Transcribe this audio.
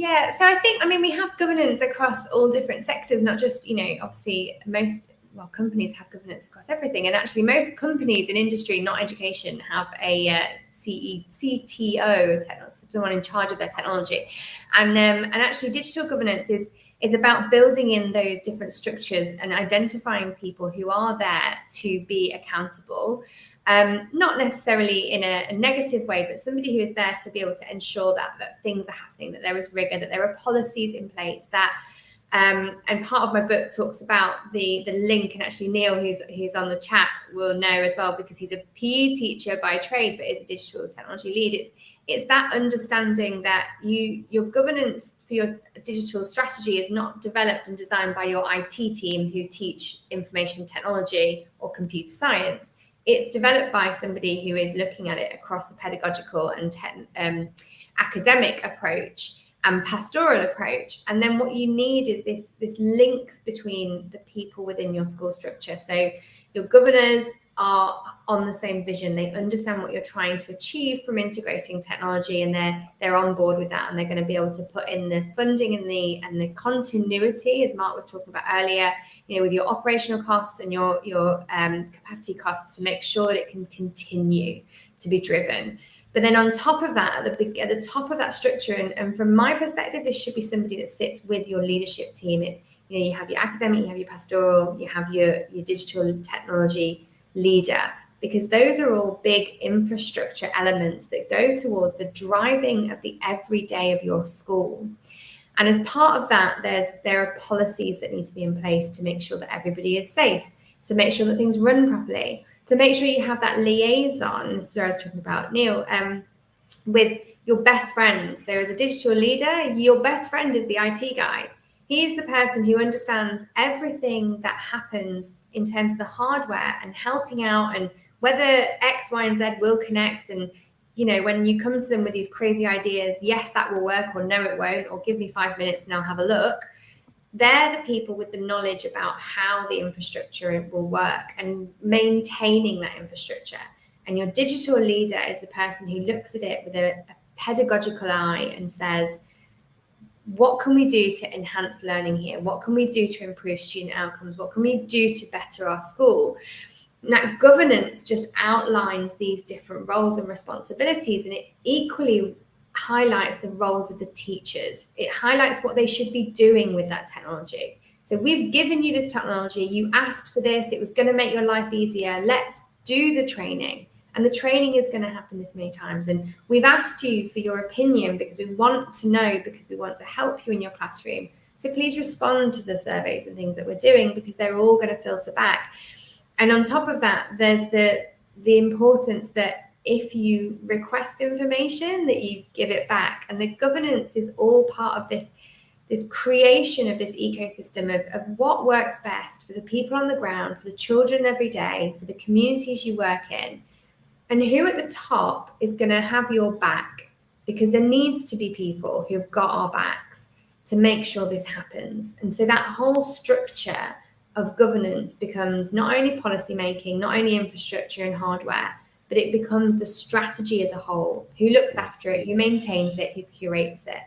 Yeah, so I mean, we have governance across all different sectors, not just, obviously companies have governance across everything. And actually most companies in industry, not education, have a CTO, someone in charge of their technology. And actually digital governance is about building in those different structures and identifying people who are there to be accountable. Not necessarily in a negative way, but somebody who is there to be able to ensure that things are happening, that there is rigor, that there are policies in place, that and part of my book talks about the link, and actually Neil, who's on the chat, will know as well, because he's a PE teacher by trade but is a digital technology lead. It's that understanding that your governance for your digital strategy is not developed and designed by your IT team who teach information technology or computer science. It's developed by somebody who is looking at it across a pedagogical and academic approach and pastoral approach. And then what you need is this links between the people within your school structure. So your governors are on the same vision. They understand what you're trying to achieve from integrating technology, and they're on board with that, and they're going to be able to put in the funding and the continuity, as Mark was talking about earlier, with your operational costs and your capacity costs, to make sure that it can continue to be driven. But then on top of that, at the top of that structure, and from my perspective, this should be somebody that sits with your leadership team. It's, you have your academic, you have your pastoral, you have your digital technology leader, because those are all big infrastructure elements that go towards the driving of the everyday of your school. And as part of that, there are policies that need to be in place to make sure that everybody is safe, to make sure that things run properly, to make sure you have that liaison, this is what I was talking about, Neil, with your best friend. So as a digital leader, your best friend is the IT guy. He's the person who understands everything that happens in terms of the hardware and helping out, and whether X, Y, and Z will connect. And, when you come to them with these crazy ideas, yes, that will work, or no, it won't, or give me 5 minutes and I'll have a look. They're the people with the knowledge about how the infrastructure will work and maintaining that infrastructure. And your digital leader is the person who looks at it with a pedagogical eye and says, what can we do to enhance learning here? What can we do to improve student outcomes? What can we do to better our school? Now, governance just outlines these different roles and responsibilities, and it equally highlights the roles of the teachers. It highlights what they should be doing with that technology. So we've given you this technology, you asked for this, it was going to make your life easier, let's do the training. And the training is going to happen this many times. And we've asked you for your opinion because we want to know, because we want to help you in your classroom. So please respond to the surveys and things that we're doing, because they're all going to filter back. And on top of that, there's the importance that if you request information, that you give it back. And the governance is all part of this creation of this ecosystem of what works best for the people on the ground, for the children every day, for the communities you work in. And who at the top is going to have your back, because there needs to be people who've got our backs to make sure this happens. And so that whole structure of governance becomes not only policy making, not only infrastructure and hardware, but it becomes the strategy as a whole. Who looks after it, who maintains it, who curates it.